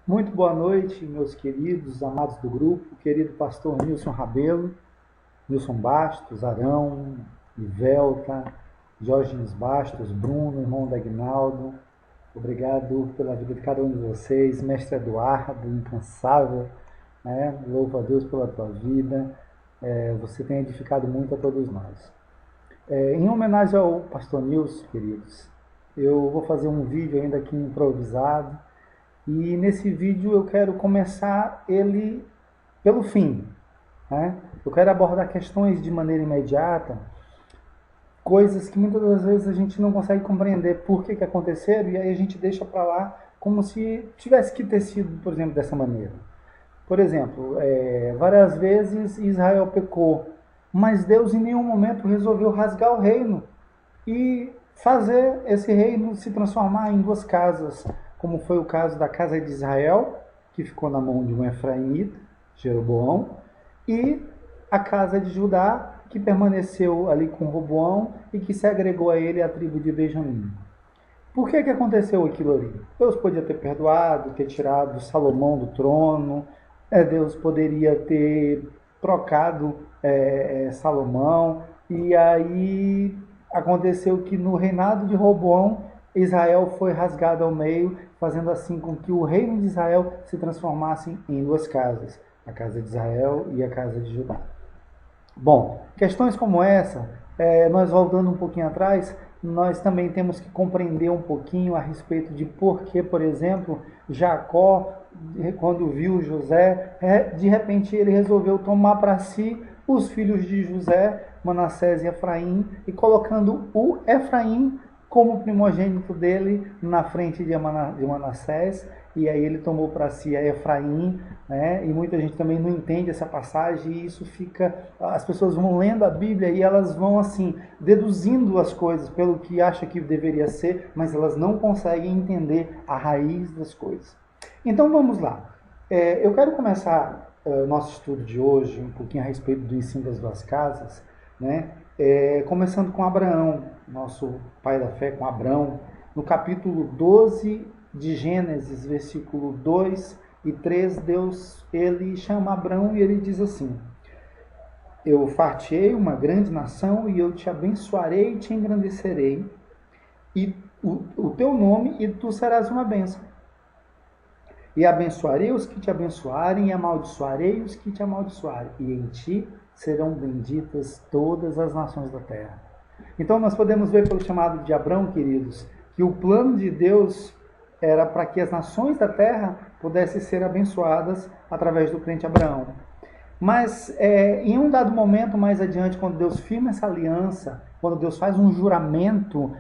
Muito boa noite, meus queridos, amados do grupo, querido pastor Nilson Rabelo, Nilson Bastos, Arão, Ivelta, Diógenes Bastos, Bruno, irmão da Aguinaldo. Obrigado pela vida de cada um de vocês, mestre Eduardo, incansável, né? Louvo a Deus pela tua vida. Você tem edificado muito a todos nós. Em homenagem ao pastor Nilson, queridos, eu vou fazer um vídeo ainda aqui improvisado. E nesse vídeo eu quero começar ele pelo fim, né? Eu quero abordar questões de maneira imediata, coisas que muitas das vezes a gente não consegue compreender por que aconteceram, e aí a gente deixa para lá como se tivesse que ter sido, por exemplo, dessa maneira. Por exemplo, várias vezes Israel pecou, mas Deus em nenhum momento resolveu rasgar o reino e fazer esse reino se transformar em duas casas, como foi o caso da casa de Israel, que ficou na mão de um efraimita, Jeroboão, e a casa de Judá, que permaneceu ali com Roboão e que se agregou a ele a tribo de Benjamim. Por que aconteceu aquilo ali? Deus podia ter perdoado, ter tirado Salomão do trono, Deus poderia ter trocado Salomão, e aí aconteceu que no reinado de Roboão, Israel foi rasgado ao meio, fazendo assim com que o reino de Israel se transformasse em duas casas, a casa de Israel e a casa de Judá. Bom, questões como essa, nós voltando um pouquinho atrás, nós também temos que compreender um pouquinho a respeito de por que, por exemplo, Jacó, quando viu José, de repente ele resolveu tomar para si os filhos de José, Manassés e Efraim, e colocando o Efraim como primogênito dele na frente de Manassés, e aí ele tomou para si a Efraim, né? E muita gente também não entende essa passagem, e isso fica, as pessoas vão lendo a Bíblia e elas vão assim, deduzindo as coisas pelo que acha que deveria ser, mas elas não conseguem entender a raiz das coisas. Então vamos lá. Eu quero começar o nosso estudo de hoje, um pouquinho a respeito do ensino das duas casas, né? Começando com Abraão, nosso pai da fé, com Abraão, no capítulo 12 de Gênesis, versículo 2 e 3, Deus ele chama Abraão e ele diz assim: eu fartei uma grande nação e eu te abençoarei e te engrandecerei, e o teu nome, e tu serás uma bênção. E abençoarei os que te abençoarem, e amaldiçoarei os que te amaldiçoarem, e em ti serão benditas todas as nações da terra. Então nós podemos ver pelo chamado de Abraão, queridos, que o plano de Deus era para que as nações da terra pudessem ser abençoadas através do crente Abraão. Mas em um dado momento mais adiante, quando Deus firma essa aliança, quando Deus faz um juramento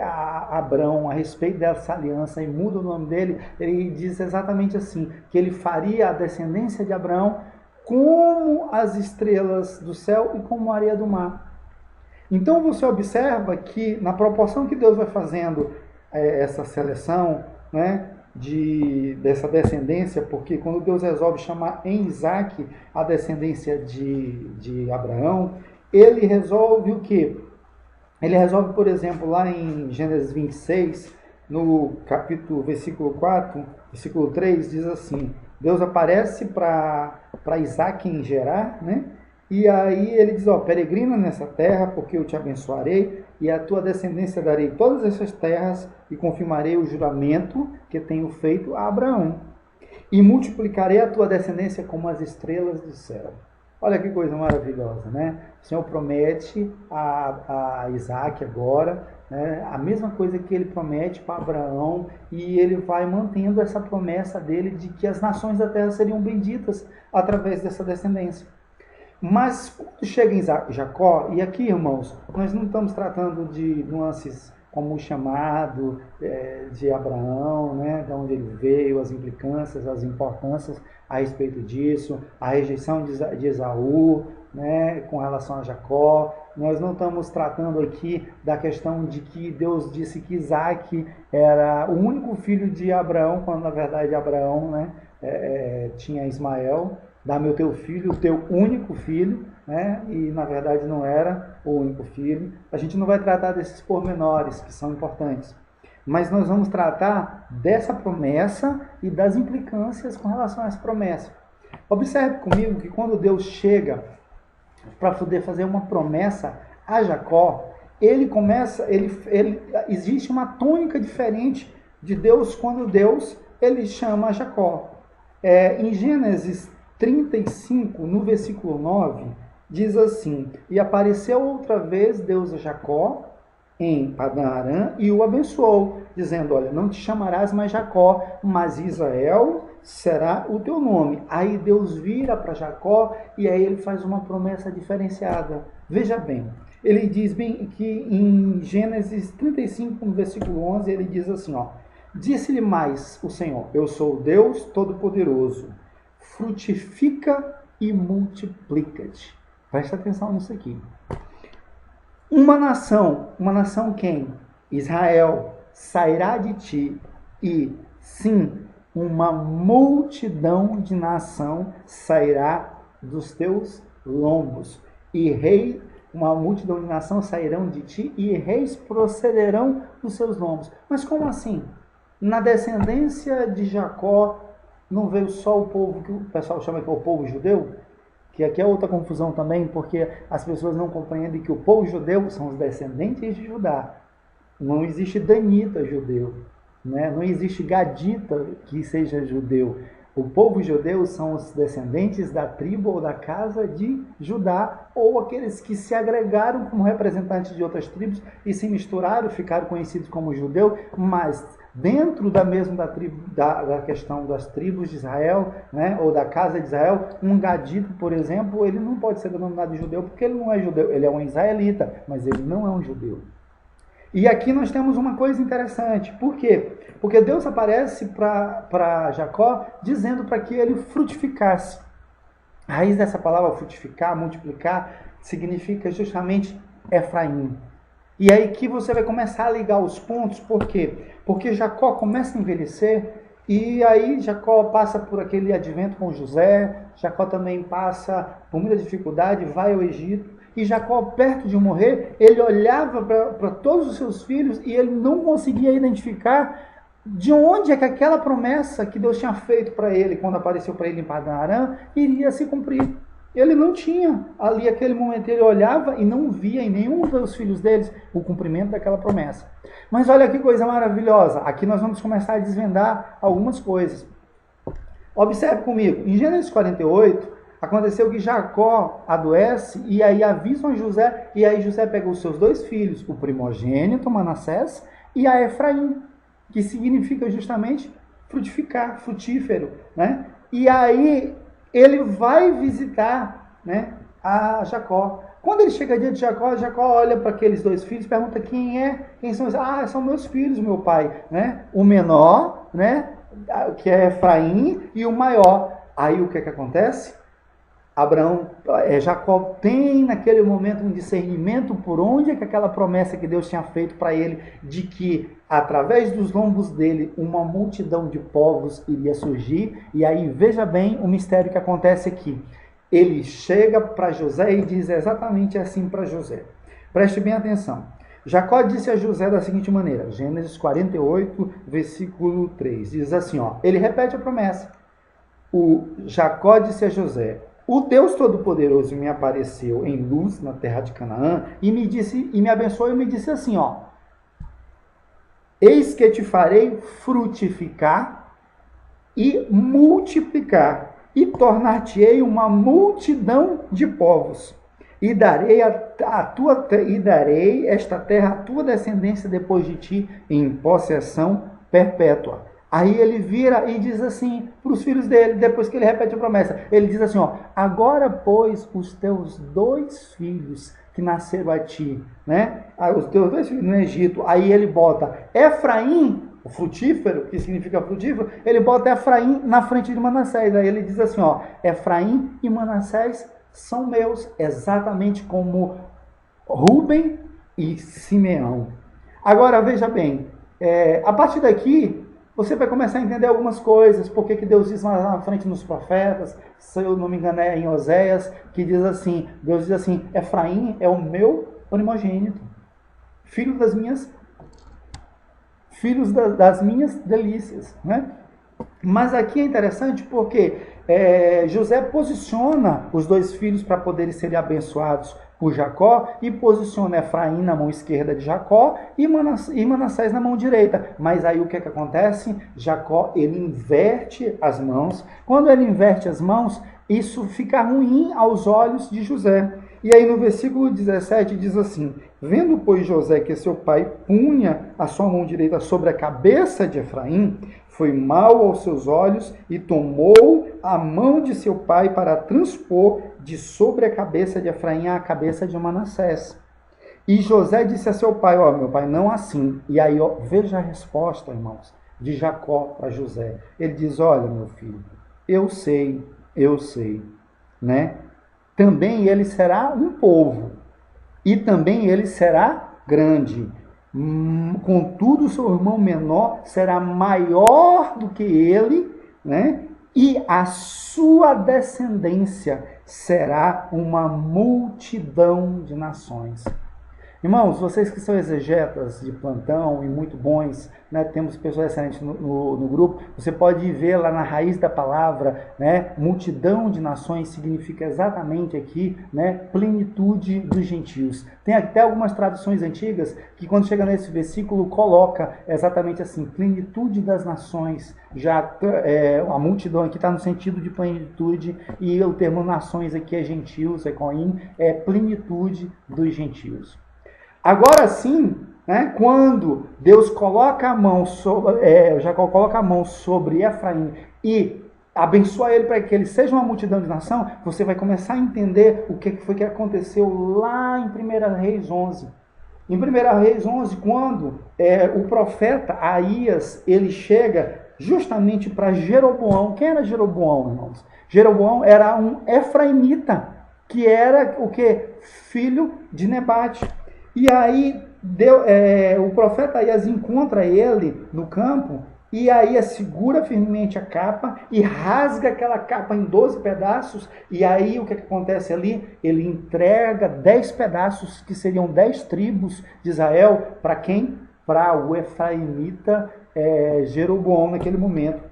a Abraão a respeito dessa aliança e muda o nome dele, ele diz exatamente assim, que ele faria a descendência de Abraão como as estrelas do céu e como a areia do mar. Então você observa que na proporção que Deus vai fazendo essa seleção, né, dessa descendência, porque quando Deus resolve chamar em Isaac a descendência de Abraão, ele resolve o quê? Ele resolve, por exemplo, lá em Gênesis 26, no capítulo, versículo 4, versículo 3, diz assim, Deus aparece para Isaac em Gerar, né? E aí ele diz, peregrina nessa terra, porque eu te abençoarei, e a tua descendência darei todas essas terras, e confirmarei o juramento que tenho feito a Abraão. E multiplicarei a tua descendência como as estrelas do céu. Olha que coisa maravilhosa, né? O Senhor promete a Isaac agora, né, a mesma coisa que ele promete para Abraão, e ele vai mantendo essa promessa dele de que as nações da terra seriam benditas através dessa descendência. Mas quando chega em Jacó, e aqui, irmãos, nós não estamos tratando de nuances como o chamado de Abraão, né, de onde ele veio, as implicâncias, as importâncias a respeito disso, a rejeição de Esaú, né, com relação a Jacó. Nós não estamos tratando aqui da questão de que Deus disse que Isaac era o único filho de Abraão, quando na verdade Abraão, né, tinha Ismael. Dá-me o teu filho, o teu único filho, né? E na verdade não era o único filho. A gente não vai tratar desses pormenores que são importantes. Mas nós vamos tratar dessa promessa e das implicâncias com relação a essa promessa. Observe comigo que quando Deus chega para poder fazer uma promessa a Jacó, existe uma tônica diferente de Deus quando Deus ele chama Jacó. Em Gênesis 35, no versículo 9, diz assim: e apareceu outra vez Deus a Jacó em Padã-Arã e o abençoou, dizendo: olha, não te chamarás mais Jacó, mas Israel será o teu nome. Aí Deus vira para Jacó e aí ele faz uma promessa diferenciada. Veja bem, ele diz bem que em Gênesis 35, no versículo 11, ele diz assim, ó: disse-lhe mais o Senhor: eu sou o Deus Todo-Poderoso, frutifica e multiplica-te. Presta atenção nisso aqui. Uma nação quem? Israel, sairá de ti, e sim, uma multidão de nação sairá dos teus lombos, e uma multidão de nação sairão de ti, e reis procederão dos seus lombos. Mas como assim? Na descendência de Jacó, não veio só o povo que o pessoal chama que é o povo judeu? Que aqui é outra confusão também, porque as pessoas não compreendem que o povo judeu são os descendentes de Judá. Não existe danita judeu, né? Não existe gadita que seja judeu. O povo judeu são os descendentes da tribo ou da casa de Judá, ou aqueles que se agregaram como representantes de outras tribos e se misturaram, ficaram conhecidos como judeu, mas dentro da questão das tribos de Israel, né, ou da casa de Israel, um gadito, por exemplo, ele não pode ser denominado de judeu porque ele não é judeu, ele é um israelita, mas ele não é um judeu. E aqui nós temos uma coisa interessante. Por quê? Porque Deus aparece para Jacó dizendo para que ele frutificasse. A raiz dessa palavra frutificar, multiplicar, significa justamente Efraim. E aí que você vai começar a ligar os pontos. Por quê? Porque Jacó começa a envelhecer e aí Jacó passa por aquele advento com José. Jacó também passa por muita dificuldade, vai ao Egito. E Jacó, perto de morrer, ele olhava para todos os seus filhos e ele não conseguia identificar de onde é que aquela promessa que Deus tinha feito para ele, quando apareceu para ele em Padã-Arã, iria se cumprir. Ele não tinha ali, aquele momento, ele olhava e não via em nenhum dos filhos deles o cumprimento daquela promessa. Mas olha que coisa maravilhosa, aqui nós vamos começar a desvendar algumas coisas. Observe comigo, em Gênesis 48, aconteceu que Jacó adoece e aí avisam a José, e aí José pega os seus dois filhos, o primogênito, Manassés, e a Efraim, que significa justamente frutificar, frutífero, né? E aí ele vai visitar, né, a Jacó. Quando ele chega diante de Jacó, Jacó olha para aqueles dois filhos, pergunta quem são eles? Ah, são meus filhos, meu pai, né? O menor, né, que é Efraim, e o maior. Aí o que acontece? Jacó tem naquele momento um discernimento por onde é que aquela promessa que Deus tinha feito para ele, de que através dos lombos dele uma multidão de povos iria surgir. E aí veja bem o mistério que acontece aqui. Ele chega para José e diz exatamente assim para José. Preste bem atenção. Jacó disse a José da seguinte maneira, Gênesis 48, versículo 3, diz assim, ó, ele repete a promessa. Jacó disse a José: o Deus Todo-Poderoso me apareceu em luz na terra de Canaã e me abençoou e me disse assim, ó: eis que te farei frutificar e multiplicar, e tornar-te-ei uma multidão de povos, e darei esta terra à tua descendência depois de ti em possessão perpétua. Aí ele vira e diz assim para os filhos dele, depois que ele repete a promessa, ele diz assim, ó: agora, pois, os teus dois filhos que nasceram a ti, né? Os teus dois filhos no Egito, aí ele bota Efraim, o frutífero, que significa frutífero, ele bota Efraim na frente de Manassés. Aí ele diz assim, ó: Efraim e Manassés são meus, exatamente como Rúben e Simeão. Agora, veja bem, a partir daqui, você vai começar a entender algumas coisas, porque que Deus diz lá na frente nos profetas, se eu não me engano é em Oséias, que diz assim, Deus diz assim, Efraim é o meu primogênito, filho das minhas filhos das minhas delícias, né? Mas aqui é interessante porque José posiciona os dois filhos para poderem serem abençoados por Jacó e posiciona Efraim na mão esquerda de Jacó e Manassés na mão direita. Mas aí o que acontece? Jacó, ele inverte as mãos. Quando ele inverte as mãos, isso fica ruim aos olhos de José. E aí no versículo 17 diz assim: vendo, pois, José que seu pai punha a sua mão direita sobre a cabeça de Efraim, foi mal aos seus olhos e tomou a mão de seu pai para transpor de sobre a cabeça de Efraim à cabeça de Manassés. E José disse a seu pai: ó, meu pai, não assim. E aí, ó, veja a resposta, irmãos, de Jacó para José. Ele diz: olha, meu filho, eu sei, né? Também ele será um povo, e também ele será grande. Contudo, seu irmão menor será maior do que ele, né? E a sua descendência será uma multidão de nações. Irmãos, vocês que são exegetas de plantão e muito bons, né, temos pessoas excelentes no grupo, você pode ver lá na raiz da palavra, né, multidão de nações significa exatamente aqui, né, plenitude dos gentios. Tem até algumas traduções antigas que quando chega nesse versículo coloca exatamente assim, plenitude das nações. Já a multidão aqui está no sentido de plenitude e o termo nações aqui é gentios, ecoim, é plenitude dos gentios. Agora sim, né, quando Deus coloca a mão Jacó coloca a mão sobre Efraim e abençoa ele para que ele seja uma multidão de nação, você vai começar a entender o que foi que aconteceu lá em 1 Reis 11. Em 1 Reis 11, quando o profeta Aías, ele chega justamente para Jeroboão. Quem era Jeroboão, irmãos? Jeroboão era um efraimita, que era o quê? Filho de Nebate. E aí o profeta Aías encontra ele no campo, e Aías segura firmemente a capa e rasga aquela capa em 12 pedaços, e aí o que acontece ali? Ele entrega 10 pedaços, que seriam 10 tribos de Israel, para quem? Para o efraimita Jeroboão naquele momento.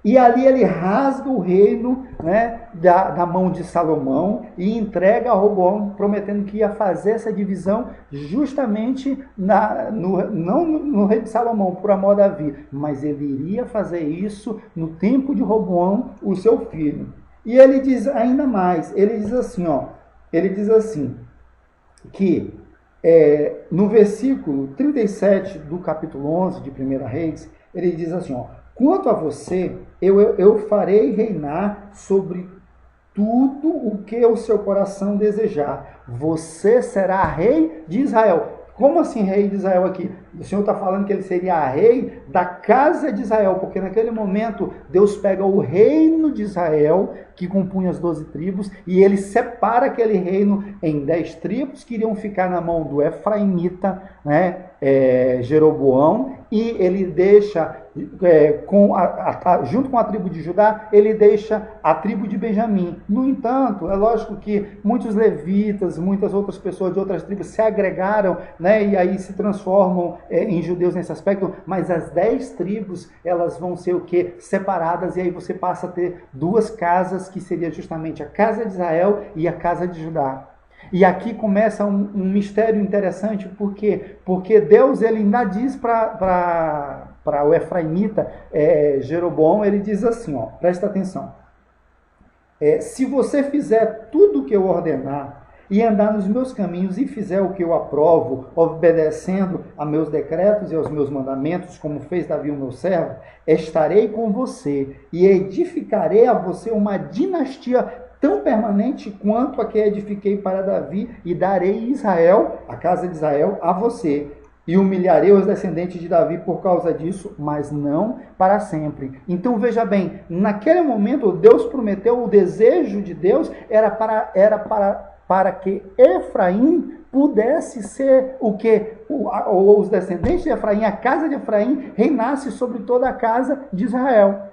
E ali ele rasga o reino, né, da mão de Salomão e entrega a Roboão, prometendo que ia fazer essa divisão justamente não no rei de Salomão, por amor a Davi, mas ele iria fazer isso no tempo de Roboão, o seu filho. E ele diz ainda mais, ele diz assim, que no versículo 37 do capítulo 11 de 1 Reis, ele diz assim, quanto a você, eu farei reinar sobre tudo o que o seu coração desejar. Você será rei de Israel. Como assim rei de Israel aqui? O Senhor está falando que ele seria rei da casa de Israel, porque naquele momento Deus pega o reino de Israel, que compunha as 12 tribos, e ele separa aquele reino em 10 tribos, que iriam ficar na mão do efraimita, né, Jeroboão, e ele deixa, junto com a tribo de Judá, ele deixa a tribo de Benjamim. No entanto, é lógico que muitos levitas, muitas outras pessoas de outras tribos se agregaram, né, e aí se transformam em judeus nesse aspecto, mas as 10 tribos, elas vão ser o quê? Separadas, e aí você passa a ter duas casas, que seria justamente a casa de Israel e a casa de Judá. E aqui começa um mistério interessante, porque Deus ele ainda diz para o efraimita Jeroboão, ele diz assim, presta atenção, se você fizer tudo o que eu ordenar, e andar nos meus caminhos e fizer o que eu aprovo, obedecendo a meus decretos e aos meus mandamentos, como fez Davi o meu servo, estarei com você e edificarei a você uma dinastia tão permanente quanto a que edifiquei para Davi, e darei Israel, a casa de Israel, a você. E humilharei os descendentes de Davi por causa disso, mas não para sempre. Então veja bem, naquele momento Deus prometeu, o desejo de Deus era para que Efraim pudesse ser o que? Os descendentes de Efraim, a casa de Efraim, reinasse sobre toda a casa de Israel.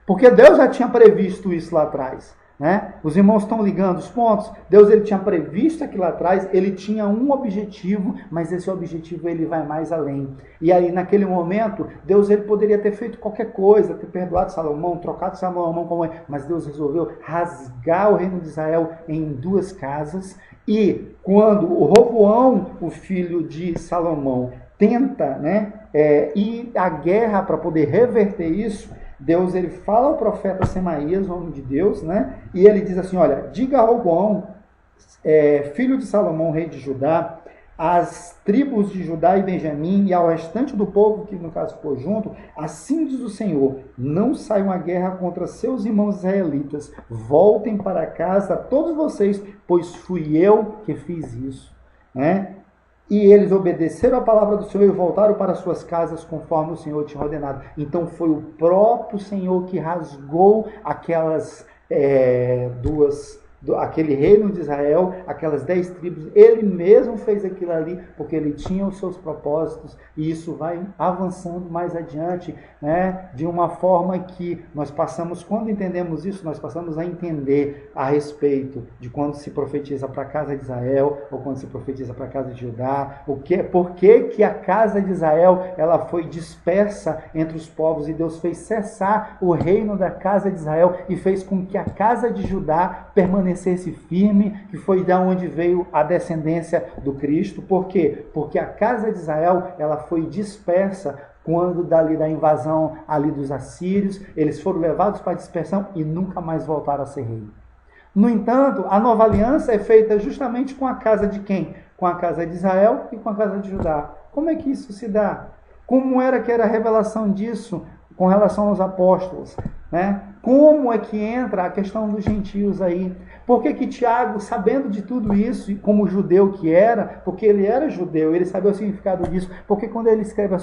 Porque Deus já tinha previsto isso lá atrás. né? Os irmãos estão ligando os pontos. Deus ele tinha previsto aquilo lá atrás, ele tinha um objetivo, mas esse objetivo ele vai mais além. E aí naquele momento, Deus ele poderia ter feito qualquer coisa, ter perdoado Salomão, trocado Salomão como mas Deus resolveu rasgar o reino de Israel em duas casas. E quando o Roboão, o filho de Salomão, tenta, né, ir à guerra para poder reverter isso, Deus ele fala ao profeta Semaías, homem de Deus, né? E ele diz assim, olha, diga a Roboão, filho de Salomão, rei de Judá, às tribos de Judá e Benjamim e ao restante do povo, que no caso ficou junto, assim diz o Senhor, não saiam à guerra contra seus irmãos israelitas, voltem para casa todos vocês, pois fui eu que fiz isso, né? E eles obedeceram a palavra do Senhor e voltaram para suas casas conforme o Senhor tinha ordenado. Então foi o próprio Senhor que rasgou aquelas aquele reino de Israel, aquelas 10 tribos. Ele mesmo fez aquilo ali porque ele tinha os seus propósitos, e isso vai avançando mais adiante, né, de uma forma que nós passamos, quando entendemos isso, nós passamos a entender a respeito de quando se profetiza para a casa de Israel ou quando se profetiza para a casa de Judá, por que a casa de Israel ela foi dispersa entre os povos, e Deus fez cessar o reino da casa de Israel e fez com que a casa de Judá permanecesse firme, que foi da onde veio a descendência do Cristo. Por quê? Porque a casa de Israel ela foi dispersa quando da invasão ali dos assírios, eles foram levados para a dispersão e nunca mais voltaram a ser rei. No entanto, a nova aliança é feita justamente com a casa de quem? Com a casa de Israel e com a casa de Judá. Como é que isso se dá? Como era que era a revelação disso com relação aos apóstolos, né? Como é que entra a questão dos gentios aí? Por que Tiago, sabendo de tudo isso, como judeu que era, porque ele era judeu, ele sabia o significado disso, porque quando ele escreve as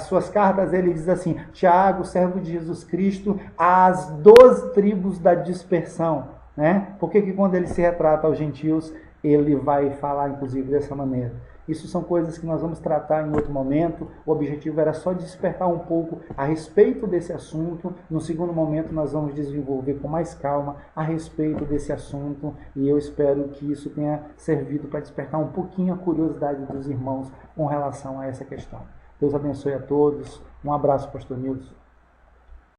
suas cartas, ele diz assim, Tiago, servo de Jesus Cristo, às 12 tribos da dispersão, né? Por que quando ele se retrata aos gentios, ele vai falar, inclusive, dessa maneira? Isso são coisas que nós vamos tratar em outro momento. O objetivo era só despertar um pouco a respeito desse assunto. No segundo momento, nós vamos desenvolver com mais calma a respeito desse assunto. E eu espero que isso tenha servido para despertar um pouquinho a curiosidade dos irmãos com relação a essa questão. Deus abençoe a todos. Um abraço, pastor Nilson.